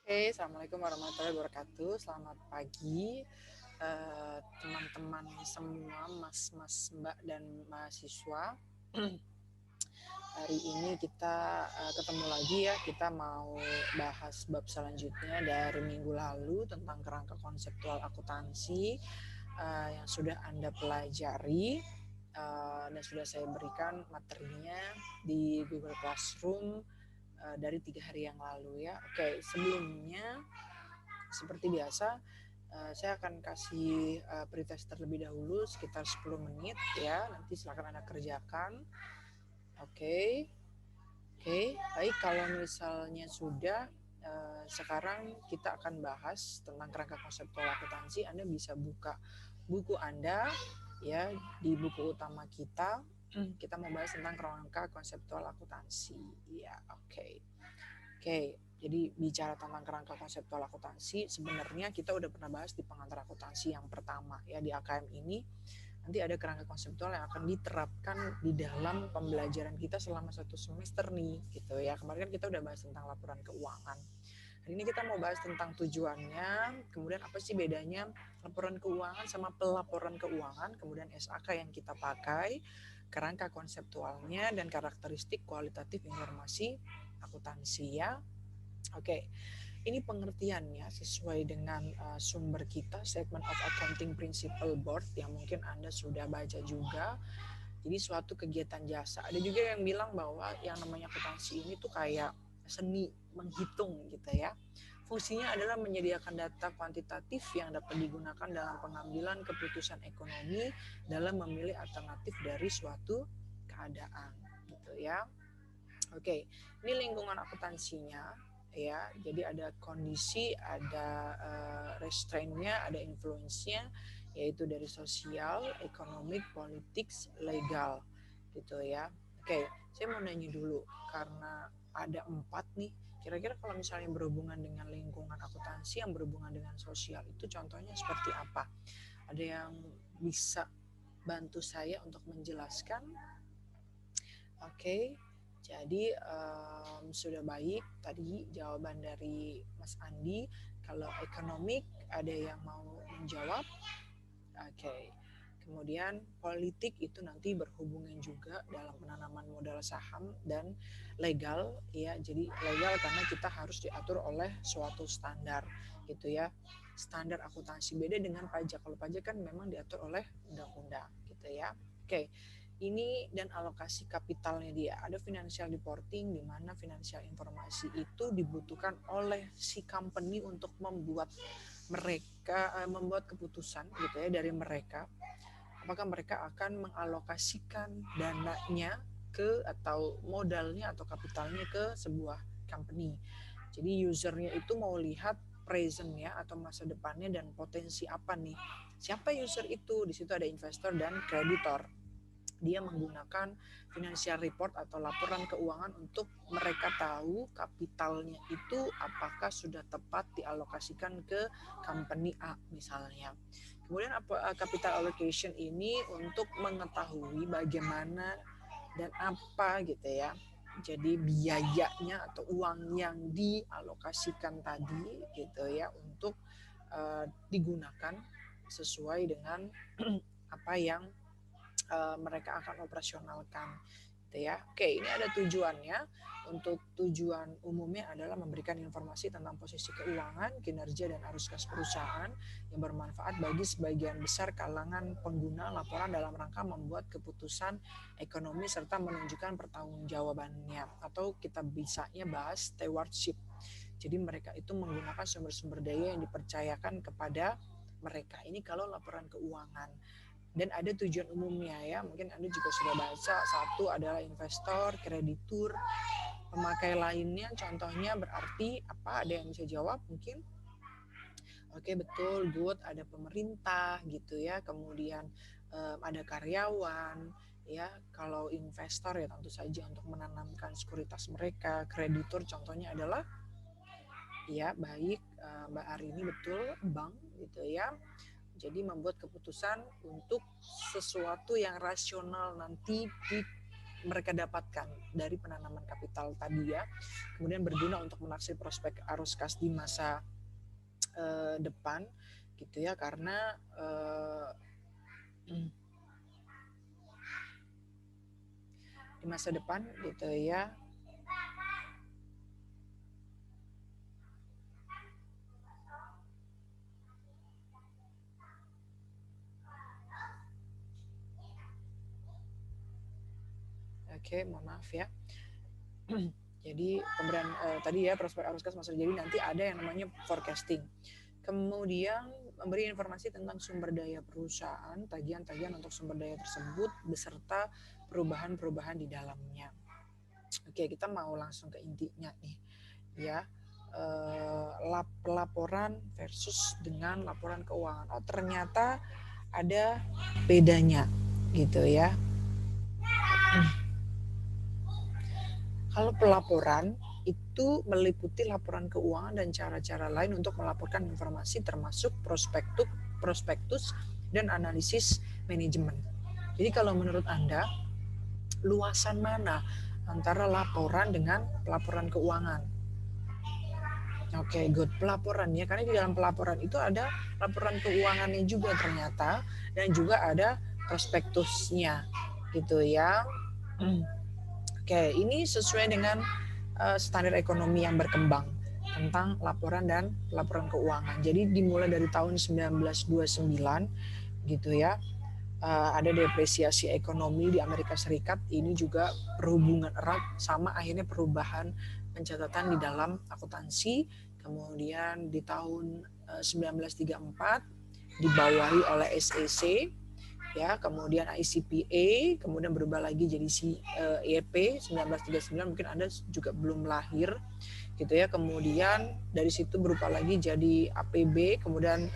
Oke, Assalamualaikum warahmatullahi wabarakatuh. Selamat pagi, teman-teman semua, mas-mas, mbak, dan mahasiswa. Hari ini kita ketemu lagi ya. Kita mau bahas bab selanjutnya dari minggu lalu tentang kerangka konseptual akuntansi yang sudah Anda pelajari dan sudah saya berikan materinya di Google Classroom dari 3 hari yang lalu ya. Oke, sebelumnya seperti biasa saya akan kasih pretest terlebih dahulu sekitar 10 menit ya. Nanti silakan Anda kerjakan. Oke. Oke, baik, kalau misalnya sudah sekarang kita akan bahas tentang kerangka konseptual akuntansi. Anda bisa buka buku Anda ya, di buku utama kita. Kita mau bahas tentang kerangka konseptual akuntansi. Ya, oke. Oke, jadi bicara tentang kerangka konseptual akuntansi, sebenarnya kita udah pernah bahas di pengantar akuntansi yang pertama ya, di AKM ini. Nanti ada kerangka konseptual yang akan diterapkan di dalam pembelajaran kita selama 1 semester nih, gitu ya. Kemarin kan kita udah bahas tentang laporan keuangan. Hari ini kita mau bahas tentang tujuannya, kemudian apa sih bedanya laporan keuangan sama pelaporan keuangan, kemudian SAK yang kita pakai, kerangka konseptualnya, dan karakteristik kualitatif informasi akuntansi ya. Oke, ini pengertiannya sesuai dengan sumber kita, Statement of Accounting Principle Board, yang mungkin Anda sudah baca juga. Jadi suatu kegiatan jasa. Ada juga yang bilang bahwa yang namanya akuntansi ini tuh kayak seni menghitung gitu ya. Fungsinya adalah menyediakan data kuantitatif yang dapat digunakan dalam pengambilan keputusan ekonomi dalam memilih alternatif dari suatu keadaan gitu ya. Oke, ini lingkungan akuntansinya ya. Jadi ada kondisi, ada restraint-nya, ada influence-nya, yaitu dari sosial, ekonomik, politik, legal gitu ya. Oke, saya mau nanya dulu karena ada 4 nih. Kira-kira kalau misalnya berhubungan dengan lingkungan akuntansi yang berhubungan dengan sosial itu contohnya seperti apa? Ada yang bisa bantu saya untuk menjelaskan? Oke, jadi sudah baik tadi jawaban dari Mas Andi. Kalau ekonomik ada yang mau menjawab? Oke. Kemudian politik itu nanti berhubungan juga dalam penanaman modal saham, dan legal ya. Jadi legal karena kita harus diatur oleh suatu standar gitu ya. Standar akuntansi beda dengan pajak. Kalau pajak kan memang diatur oleh undang-undang gitu ya. Oke. Ini dan alokasi kapitalnya dia. Ada financial reporting di mana financial informasi itu dibutuhkan oleh si company untuk membuat membuat keputusan gitu ya dari mereka, apakah mereka akan mengalokasikan dananya ke atau modalnya atau kapitalnya ke sebuah company. Jadi usernya itu mau lihat presentnya atau masa depannya dan potensi apa nih. Siapa user itu? Di situ ada investor dan kreditor. Dia menggunakan financial report atau laporan keuangan untuk mereka tahu kapitalnya itu apakah sudah tepat dialokasikan ke company A misalnya. Kemudian capital allocation ini untuk mengetahui bagaimana dan apa gitu ya. Jadi biayanya atau uang yang dialokasikan tadi gitu ya untuk digunakan sesuai dengan apa yang mereka akan operasionalkan gitu ya. Oke, ini ada tujuannya. Untuk tujuan umumnya adalah memberikan informasi tentang posisi keuangan, kinerja, dan arus kas perusahaan yang bermanfaat bagi sebagian besar kalangan pengguna laporan dalam rangka membuat keputusan ekonomi serta menunjukkan pertanggungjawabannya, atau kita bisanya bahas stewardship. Jadi mereka itu menggunakan sumber-sumber daya yang dipercayakan kepada mereka. Ini kalau laporan keuangan. Dan ada tujuan umumnya ya, mungkin Anda juga sudah baca. Satu adalah investor, kreditur, pemakai lainnya. Contohnya berarti apa? Ada yang bisa jawab mungkin? Oke, betul, good. Ada pemerintah gitu ya, kemudian ada karyawan ya. Kalau investor ya tentu saja untuk menanamkan sekuritas mereka. Kreditur contohnya adalah ya baik Mbak Arini, betul, bank gitu ya. Jadi membuat keputusan untuk sesuatu yang rasional nanti mereka dapatkan dari penanaman kapital tadi ya, kemudian berguna untuk menaksir prospek arus kas di masa depan gitu ya, karena di masa depan gitu ya. Oke, mohon maaf ya. Jadi pemberian tadi ya prospek arus kas masa, jadi nanti ada yang namanya forecasting. Kemudian memberi informasi tentang sumber daya perusahaan, tagihan-tagihan untuk sumber daya tersebut beserta perubahan-perubahan di dalamnya. Oke, kita mau langsung ke intinya nih ya. Laporan versus dengan laporan keuangan. Oh, ternyata ada bedanya gitu ya. Kalau pelaporan itu meliputi laporan keuangan dan cara-cara lain untuk melaporkan informasi termasuk prospektus dan analisis manajemen. Jadi kalau menurut Anda, luasan mana antara laporan dengan laporan keuangan? Oke, good. Pelaporan ya, karena di dalam pelaporan itu ada laporan keuangannya juga ternyata, dan juga ada prospektusnya gitu ya. Oke, ini sesuai dengan standar ekonomi yang berkembang tentang laporan dan laporan keuangan. Jadi dimulai dari tahun 1929 gitu ya. Ada depresiasi ekonomi di Amerika Serikat, ini juga berhubungan erat sama akhirnya perubahan pencatatan di dalam akuntansi. Kemudian di tahun 1934 dibawahi oleh SEC ya, kemudian ICPA, kemudian berubah lagi jadi IEP 1939, mungkin Anda juga belum lahir gitu ya. Kemudian dari situ berubah lagi jadi APB, kemudian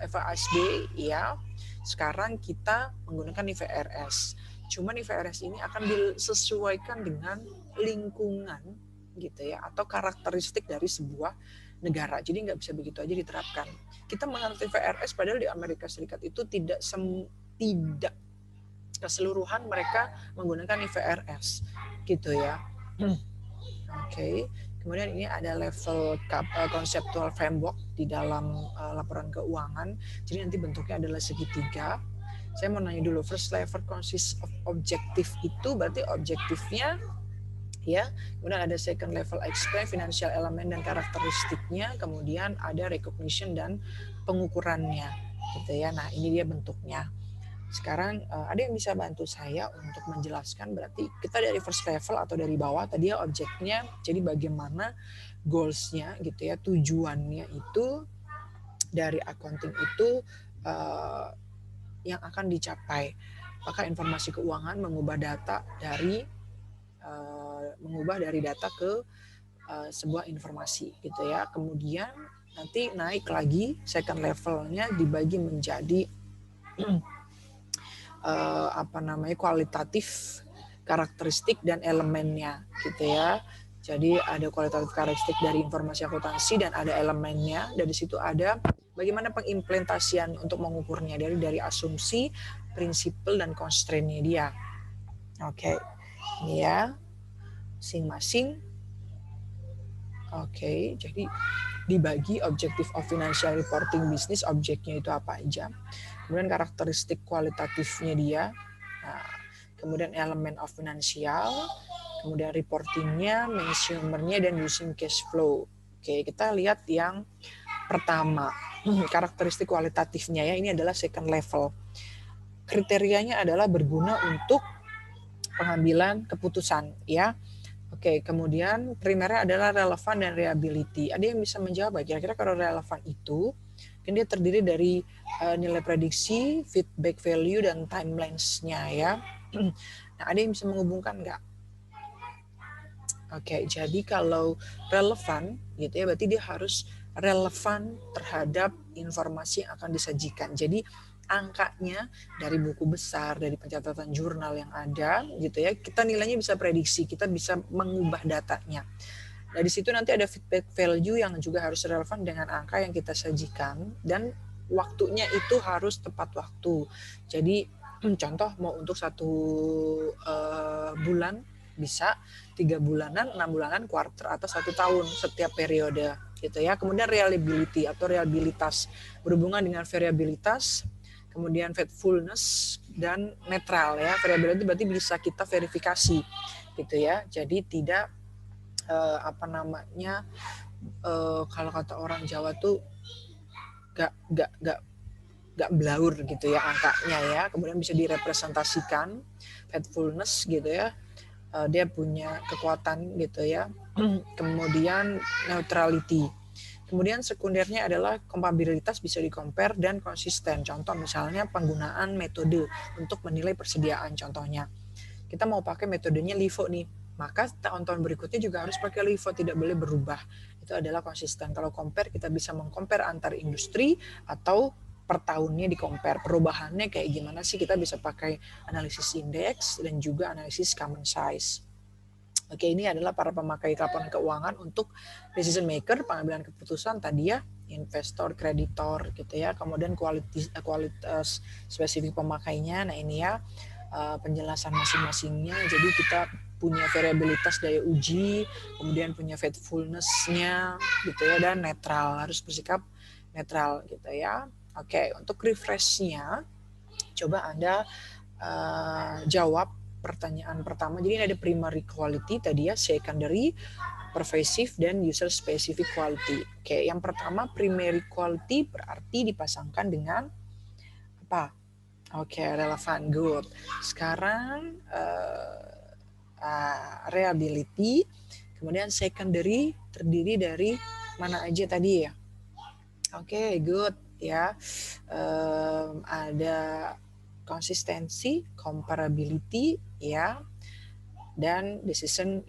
FASB ya. Sekarang kita menggunakan IFRS. Cuman IFRS ini akan disesuaikan dengan lingkungan gitu ya, atau karakteristik dari sebuah negara. Jadi nggak bisa begitu aja diterapkan. Kita mengerti IFRS padahal di Amerika Serikat itu tidak keseluruhan mereka menggunakan IFRS gitu ya. Oke. Kemudian ini ada level conceptual framework di dalam laporan keuangan. Jadi nanti bentuknya adalah segitiga. Saya mau nanya dulu, first level consists of objective itu berarti objektifnya ya. Kemudian ada second level explain financial element dan karakteristiknya. Kemudian ada recognition dan pengukurannya gitu ya. Nah, ini dia bentuknya. Sekarang ada yang bisa bantu saya untuk menjelaskan, berarti kita dari first level atau dari bawah tadi ya objeknya, jadi bagaimana goals-nya gitu ya, tujuannya itu dari accounting itu yang akan dicapai. Apakah informasi keuangan mengubah data dari data ke sebuah informasi gitu ya. Kemudian nanti naik lagi second levelnya dibagi menjadi kualitatif, karakteristik dan elemennya gitu ya. Jadi ada kualitatif karakteristik dari informasi akuntansi dan ada elemennya. Dari situ ada bagaimana pengimplementasian untuk mengukurnya dari asumsi, prinsipal dan constraint-nya dia. Oke. Ini ya masing-masing. Oke, jadi dibagi objective of financial reporting business, objeknya itu apa aja. Kemudian karakteristik kualitatifnya dia, nah, kemudian elemen of financial, kemudian reportingnya, mensumernya, dan using cash flow. Oke, kita lihat yang pertama, karakteristik kualitatifnya ya, ini adalah second level. Kriterianya adalah berguna untuk pengambilan keputusan ya. Oke, kemudian primernya adalah relevan dan reliability. Ada yang bisa menjawab kira-kira kalau relevan itu kan dia terdiri dari nilai prediksi, feedback value, dan timelines-nya ya. Nah, ada yang bisa menghubungkan nggak? Oke, jadi kalau relevan gitu ya, berarti dia harus relevan terhadap informasi yang akan disajikan. Jadi angkanya dari buku besar, dari pencatatan jurnal yang ada gitu ya, kita nilainya bisa prediksi, kita bisa mengubah datanya. Nah, di situ nanti ada feedback value yang juga harus relevan dengan angka yang kita sajikan, dan waktunya itu harus tepat waktu. Jadi contoh mau untuk 1 bulan bisa, 3 bulanan, 6 bulanan, quarter, atau 1 tahun setiap periode gitu ya. Kemudian reliability atau reliabilitas berhubungan dengan variabilitas, kemudian faithfulness dan netral ya. Variability berarti bisa kita verifikasi gitu ya. Jadi tidak kalau kata orang Jawa tuh gak blur gitu ya angkanya ya. Kemudian bisa direpresentasikan faithfulness gitu ya. Dia punya kekuatan gitu ya. Kemudian neutrality. Kemudian sekundernya adalah kompatibilitas, bisa di-compare dan konsisten. Contoh misalnya penggunaan metode untuk menilai persediaan. Contohnya kita mau pakai metodenya LIFO nih, maka tahun-tahun berikutnya juga harus pakai LIFO, tidak boleh berubah. Itu adalah konsisten. Kalau compare, kita bisa meng-compare antar industri atau per tahunnya di-compare. Perubahannya kayak gimana sih, kita bisa pakai analisis indeks dan juga analisis common size. Oke, ini adalah para pemakai laporan keuangan untuk decision maker, pengambilan keputusan tadi ya, investor, kreditor gitu ya. Kemudian kualitas spesifik pemakainya. Nah ini ya penjelasan masing-masingnya. Jadi kita punya variabilitas daya uji, kemudian punya faithfulness-nya gitu ya, dan netral, harus bersikap netral gitu ya. Oke, untuk refresh-nya coba Anda jawab pertanyaan pertama. Jadi ini ada primary quality tadi ya, secondary, pervasive, dan user specific quality. Oke, yang pertama primary quality berarti dipasangkan dengan apa? Oke, relevan, good. Sekarang reliability, kemudian secondary terdiri dari mana aja tadi ya? Oke, good ya. Ada konsistensi, comparability ya, dan decision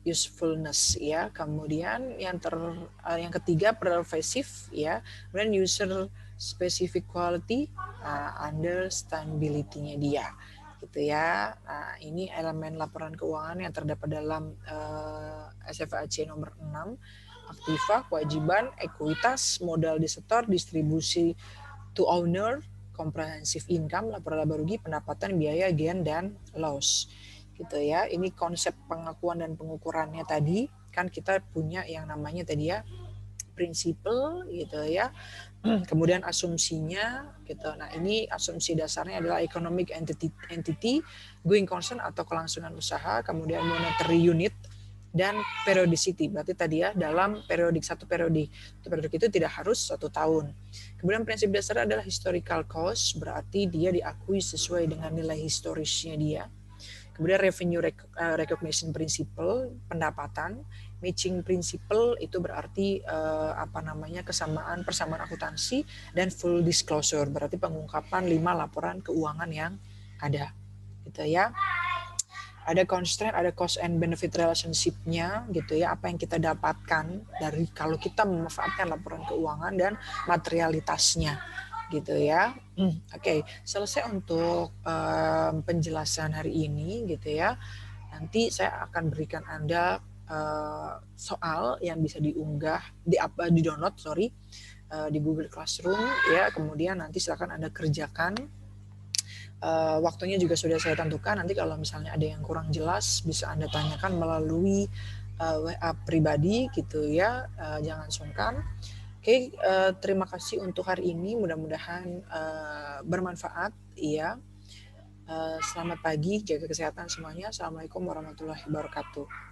usefulness ya. Kemudian yang ketiga pervasive ya. Kemudian user specific quality, understandability-nya dia gitu ya. Nah, ini elemen laporan keuangan yang terdapat dalam SFAC nomor 6. Aktiva, kewajiban, ekuitas, modal disetor, distribusi to owner, comprehensive income, laporan laba rugi, pendapatan, biaya, gain, dan loss gitu ya. Ini konsep pengakuan dan pengukurannya tadi kan kita punya yang namanya tadi ya prinsipal gitu ya. Kemudian asumsinya gitu. Nah, ini asumsi dasarnya adalah economic entity, going concern atau kelangsungan usaha, kemudian monetary unit, dan periodicity. Berarti tadi ya dalam satu periodik itu tidak harus 1 tahun. Kemudian prinsip dasar adalah historical cost, berarti dia diakui sesuai dengan nilai historisnya dia. Kemudian revenue recognition principle, pendapatan. Matching principle itu berarti persamaan akuntansi, dan full disclosure berarti pengungkapan 5 laporan keuangan yang ada gitu ya. Ada constraint, ada cost and benefit relationship-nya gitu ya, apa yang kita dapatkan dari kalau kita memanfaatkan laporan keuangan dan materialitasnya gitu ya. Oke, selesai untuk penjelasan hari ini gitu ya. Nanti saya akan berikan Anda soal yang bisa diunggah di download di Google Classroom ya. Kemudian nanti silakan Anda kerjakan. Waktunya juga sudah saya tentukan. Nanti kalau misalnya ada yang kurang jelas bisa Anda tanyakan melalui WA pribadi gitu ya. Jangan sungkan. Oke, terima kasih untuk hari ini. Mudah-mudahan bermanfaat ya. Selamat pagi, jaga kesehatan semuanya. Assalamualaikum warahmatullahi wabarakatuh.